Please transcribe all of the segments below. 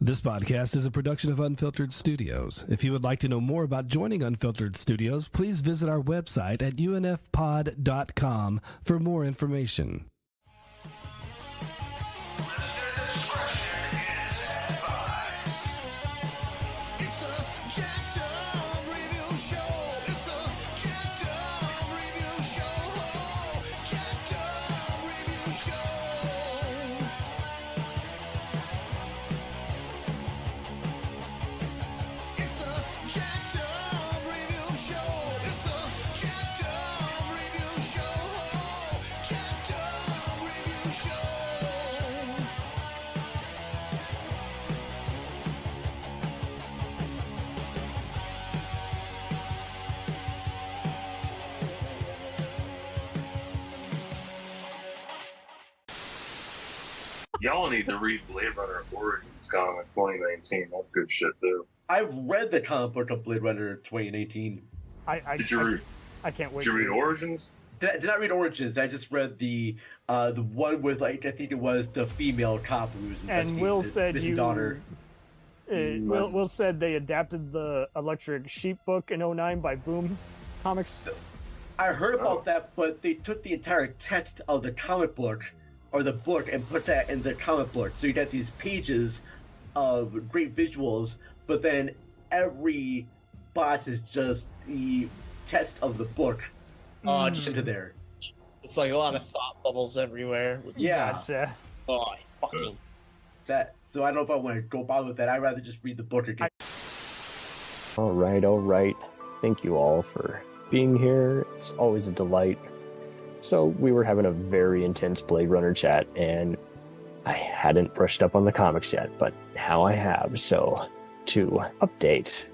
This podcast is a production of Unfiltered Studios. If you would like to know more about joining Unfiltered Studios, please visit our website at unfpod.com for more information. Y'all need to read Blade Runner Origins comic 2019. That's good shit too. I've read the comic book of Blade Runner 2018. Did you read? I can't wait. Did you read Origins? Did not read Origins. I just read the one with, like, I think it was the female cop who was investigating Will his said missing daughter. Will said they adapted the Electric Sheep book in 2009 by Boom Comics. I heard about that, but they took the entire text of the comic book or the book and put that in the comic book. So you got these pages of great visuals, but then every box is just the text of the book just into there. It's like a lot of thought bubbles everywhere. Yeah. Gotcha. Oh, I fucking... That. So I don't know if I want to go bother with that. I'd rather just read the book again. All right. Thank you all for being here. It's always a delight. So we were having a very intense Blade Runner chat, and I hadn't brushed up on the comics yet, but now I have. So to update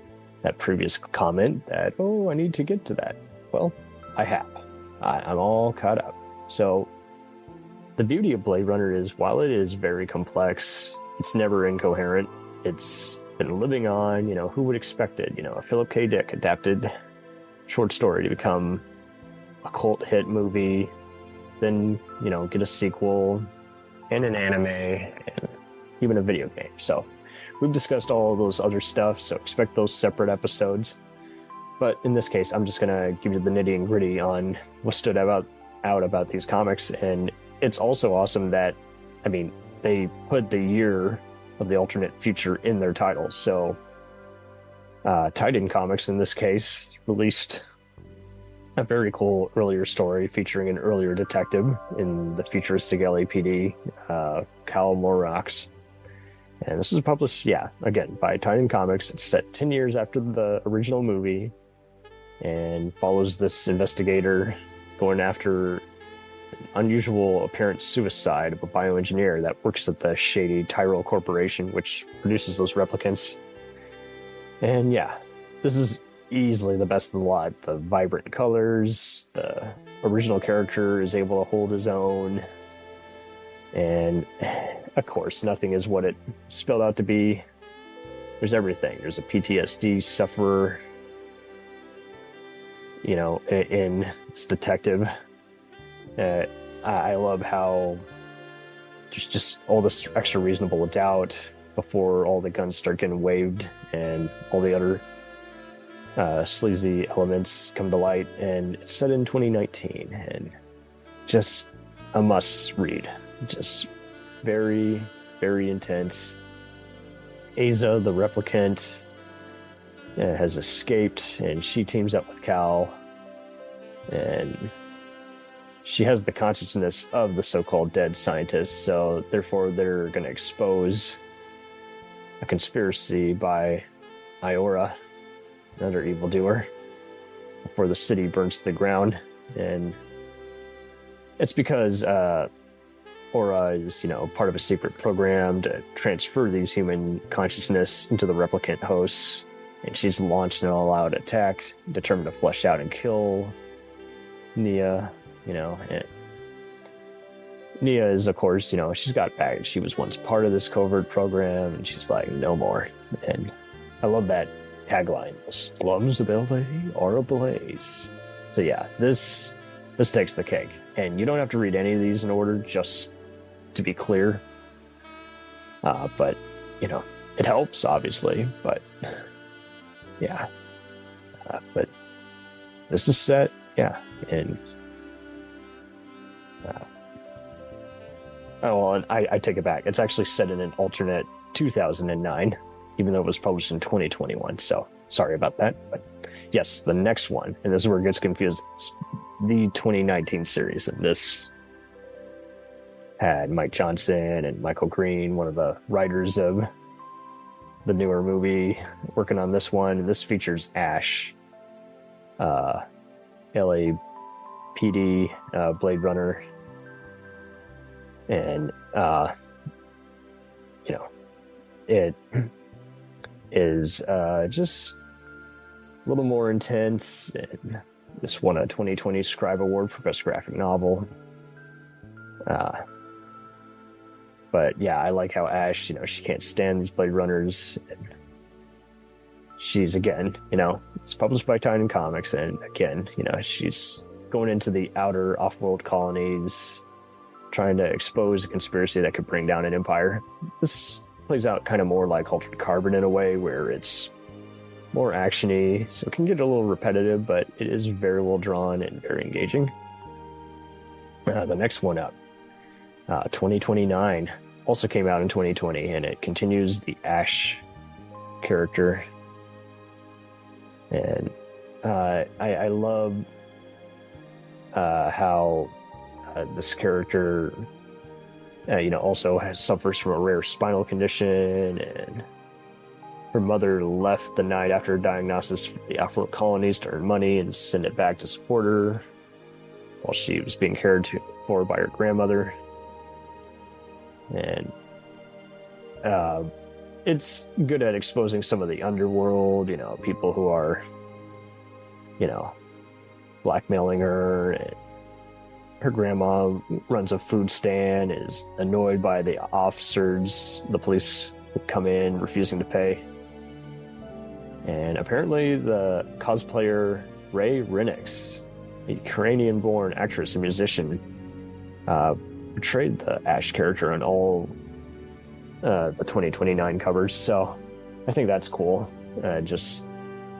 that previous comment that, I need to get to that. Well, I have. I'm all caught up. So the beauty of Blade Runner is, while it is very complex, it's never incoherent. It's been living on, who would expect it? A Philip K. Dick adapted short story to become a cult hit movie, then, get a sequel and an anime and even a video game. So we've discussed all of those other stuff, so expect those separate episodes. But in this case, I'm just going to give you the nitty and gritty on what stood out about these comics. And it's also awesome that, they put the year of the alternate future in their titles. So Titan Comics, in this case, released a very cool earlier story featuring an earlier detective in the futuristic LAPD, Cal Morrox. And this is published, again, by Titan Comics. It's set 10 years after the original movie and follows this investigator going after an unusual apparent suicide of a bioengineer that works at the shady Tyrell Corporation, which produces those replicants. And this is easily the best of the lot. The vibrant colors, the original character is able to hold his own, and of course nothing is what it spelled out to be. There's everything. There's a PTSD sufferer, in its detective. I love how just all this extra reasonable doubt before all the guns start getting waved and all the other sleazy elements come to light, and it's set in 2019 and just a must read. Just very, very intense. Asa, the replicant, has escaped, and she teams up with Cal, and she has the consciousness of the so-called dead scientists, so therefore they're going to expose a conspiracy by Iora, another evildoer, before the city burns to the ground. And it's because Aura is, part of a secret program to transfer these human consciousness into the replicant hosts, and she's launched an all-out attack, determined to flush out and kill Nia. And Nia is, of course, she's got baggage. She was once part of this covert program, and she's like, no more. And I love that tagline: the slums of LA are ablaze. So this takes the cake. And you don't have to read any of these in order, just to be clear. But it helps, obviously, but yeah. But this is set, in. I take it back. It's actually set in an alternate 2009, even though it was published in 2021. So sorry about that. But yes, the next one, and this is where it gets confused. The 2019 series, and this had Mike Johnson and Michael Green, one of the writers of the newer movie, working on this one. This features Ash, LAPD, Blade Runner, and it is just a little more intense. And this won a 2020 Scribe Award for Best Graphic Novel. But yeah, I like how Ash, she can't stand these Blade Runners. And she's, again, it's published by Titan Comics, and again, she's going into the outer off-world colonies, trying to expose a conspiracy that could bring down an empire. This plays out kind of more like Altered Carbon in a way, where it's more actiony, so it can get a little repetitive, but it is very well drawn and very engaging. The next one up, 2029, also came out in 2020, and it continues the Ash character. And I love how this character, also suffers from a rare spinal condition, and her mother left the night after her diagnosis for the affluent colonies to earn money and send it back to support her while she was being cared for by her grandmother. And it's good at exposing some of the underworld, people who are, blackmailing her. And her grandma runs a food stand, is annoyed by the officers, the police who come in refusing to pay. And apparently the cosplayer reminisces, a Ukrainian-born actress and musician, portrayed the Ash character on all the 2029 covers. So I think that's cool. Just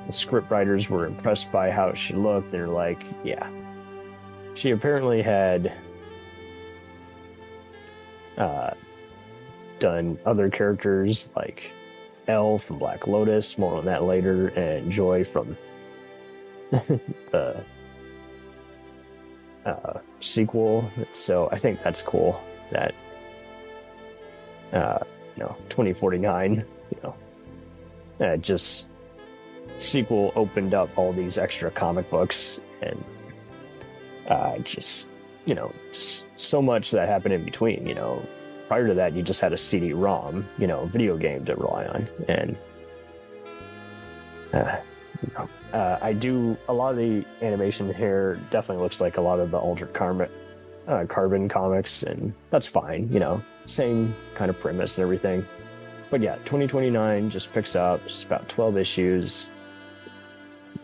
the script writers were impressed by how she looked. They're like, yeah. She apparently had done other characters like Elle from Black Lotus, more on that later, and Joy from the sequel. So I think that's cool that 2049, just sequel opened up all these extra comic books, and just so much that happened in between. Prior to that, you just had a CD-ROM, video game to rely on. And I do, a lot of the animation here definitely looks like a lot of the Altered Carbon comics, and that's fine, same kind of premise and everything. But yeah, 2029 just picks up. It's about 12 issues,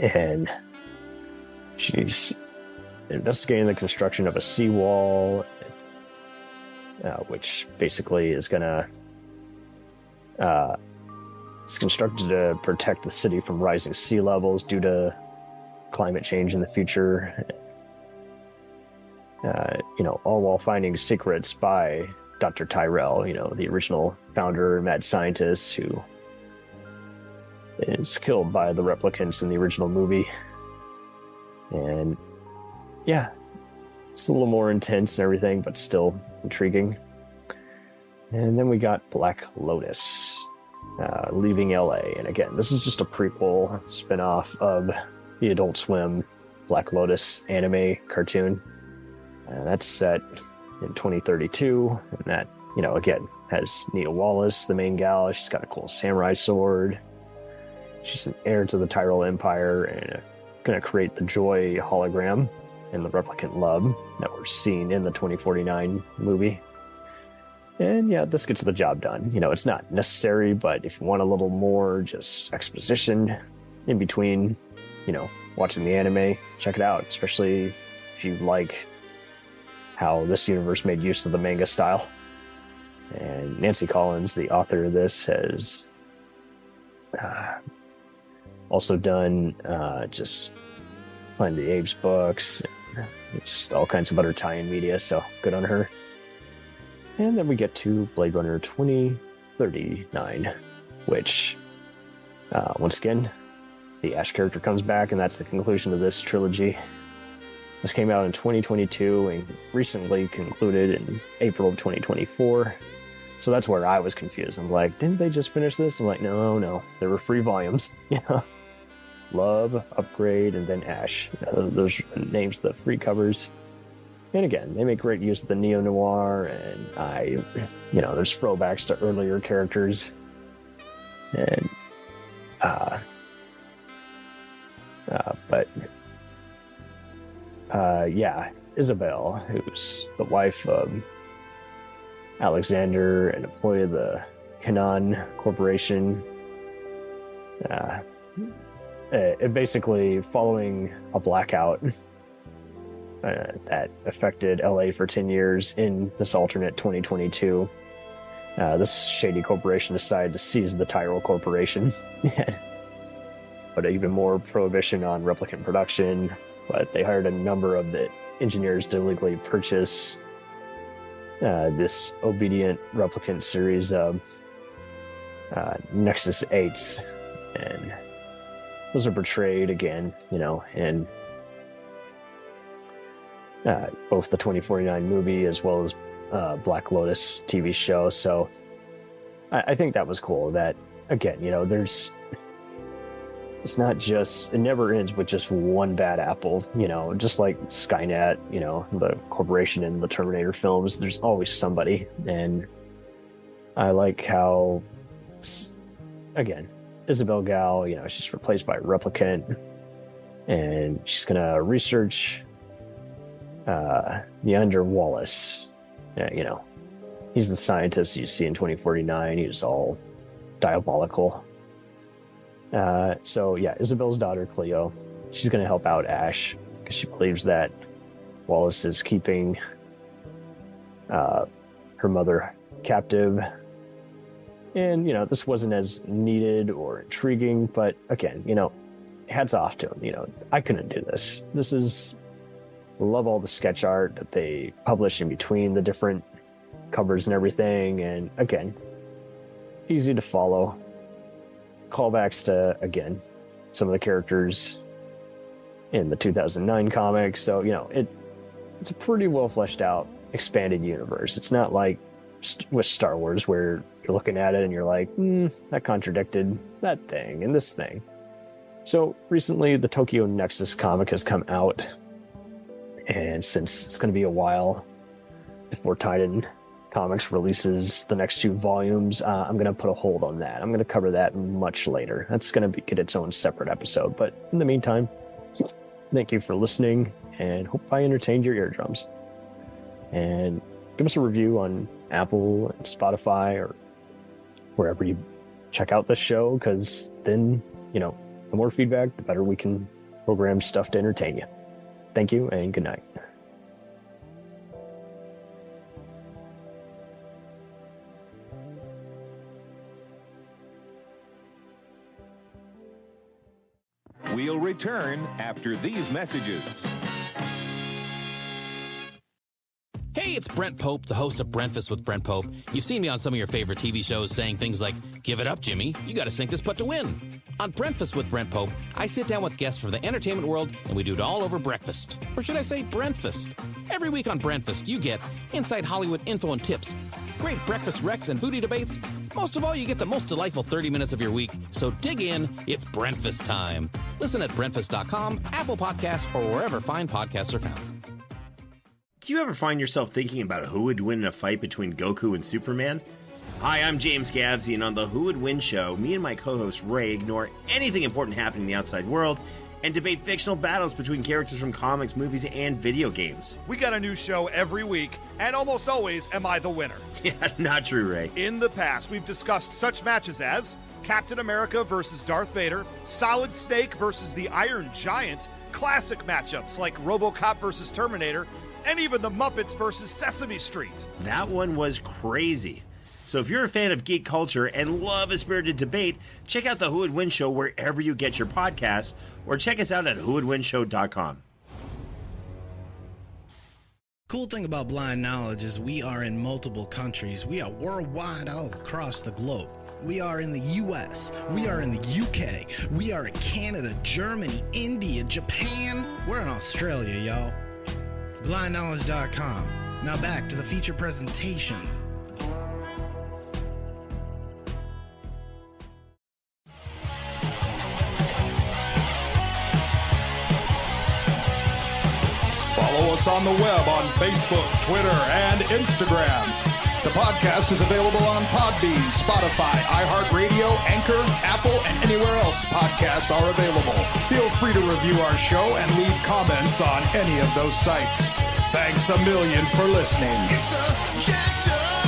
and she's investigating the construction of a seawall, which basically is gonna it's constructed to protect the city from rising sea levels due to climate change in the future. All while finding secrets by Dr. Tyrell, the original founder and mad scientist who is killed by the replicants in the original movie. And yeah, it's a little more intense and everything, but still intriguing. And then we got Black Lotus, Leaving LA. And again, this is just a prequel spin-off of the Adult Swim Black Lotus anime cartoon. That's set in 2032, and that, again, has Nia Wallace, the main gal. She's got a cool samurai sword. She's an heir to the Tyrell Empire, and going to create the Joy hologram and the replicant love that we're seeing in the 2049 movie. And yeah, this gets the job done. It's not necessary, but if you want a little more just exposition in between, watching the anime, check it out, especially if you like how this universe made use of the manga style. And Nancy Collins, the author of this, has Also done just Planet of the Apes books, just all kinds of other tie-in media, so good on her. And then we get to Blade Runner 2039, which, once again, the Ash character comes back, and that's the conclusion of this trilogy. This came out in 2022 and recently concluded in April of 2024. So that's where I was confused. I'm like, didn't they just finish this? I'm like, no, there were 3 volumes. Yeah. Love, Upgrade, and then Ash. Those are the names of the 3 covers. And again, they make great use of the neo-noir, and there's throwbacks to earlier characters. And, Isabel, who's the wife of Alexander, an employee of the Kanan Corporation, basically following a blackout that affected LA for 10 years in this alternate 2022. This shady corporation decided to seize the Tyrell Corporation, but even more prohibition on replicant production. But they hired a number of the engineers to illegally purchase this obedient replicant series of Nexus 8s, and those are portrayed again, in both the 2049 movie as well as Black Lotus TV show. So I think that was cool that, again, it's not just, it never ends with just one bad apple, just like Skynet, the corporation in the Terminator films, there's always somebody. And I like how, again, Isabel Gal, she's replaced by a replicant, and she's going to research Neander Wallace. He's the scientist you see in 2049. He was all diabolical. Isabel's daughter, Cleo, she's going to help out Ash because she believes that Wallace is keeping her mother captive. And, this wasn't as needed or intriguing, but again, hats off to him. I couldn't do this. Love all the sketch art that they publish in between the different covers and everything. And again, easy to follow. Callbacks to, again, some of the characters in the 2009 comics. So, it's a pretty well fleshed out, expanded universe. It's not like with Star Wars where you're looking at it and you're like, that contradicted that thing and this thing. So recently the Tokyo Nexus comic has come out, and since it's going to be a while before Titan Comics releases the next 2 volumes, I'm going to put a hold on that. I'm going to cover that much later. That's going to get its own separate episode. But in the meantime, thank you for listening, and hope I entertained your eardrums. And give us a review on Apple and Spotify or wherever you check out this show, because then, the more feedback, the better we can program stuff to entertain you. Thank you, and good night. We'll return after these messages. Hey, it's Brent Pope, the host of Breakfast with Brent Pope. You've seen me on some of your favorite TV shows saying things like, "Give it up, Jimmy. You got to sink this putt to win." On Breakfast with Brent Pope, I sit down with guests from the entertainment world, and we do it all over breakfast. Or should I say Brentfast? Every week on Brentfast, you get inside Hollywood info and tips, great breakfast recs and foodie debates. Most of all, you get the most delightful 30 minutes of your week. So dig in, it's Brentfast time. Listen at Brentfast.com, Apple Podcasts, or wherever fine podcasts are found. Do you ever find yourself thinking about who would win in a fight between Goku and Superman? Hi, I'm James Gavsey, and on the Who Would Win show, me and my co-host Ray ignore anything important happening in the outside world and debate fictional battles between characters from comics, movies, and video games. We got a new show every week, and almost always am I the winner. Yeah, not true, Ray. In the past, we've discussed such matches as Captain America versus Darth Vader, Solid Snake versus the Iron Giant, classic matchups like RoboCop versus Terminator, and even the Muppets versus Sesame Street. That one was crazy. So if you're a fan of geek culture and love a spirited debate, check out the Who Would Win Show wherever you get your podcasts, or check us out at whowouldwinshow.com. Cool thing about Blind Knowledge is we are in multiple countries. We are worldwide all across the globe. We are in the US, we are in the UK, we are in Canada, Germany, India, Japan. We're in Australia, y'all. BlindKnowledge.com. Now back to the feature presentation. Follow us on the web on Facebook, Twitter, and Instagram. The podcast is available on Podbean, Spotify, iHeartRadio, Anchor, Apple, and anywhere else podcasts are available. Feel free to review our show and leave comments on any of those sites. Thanks a million for listening. It's a jacked up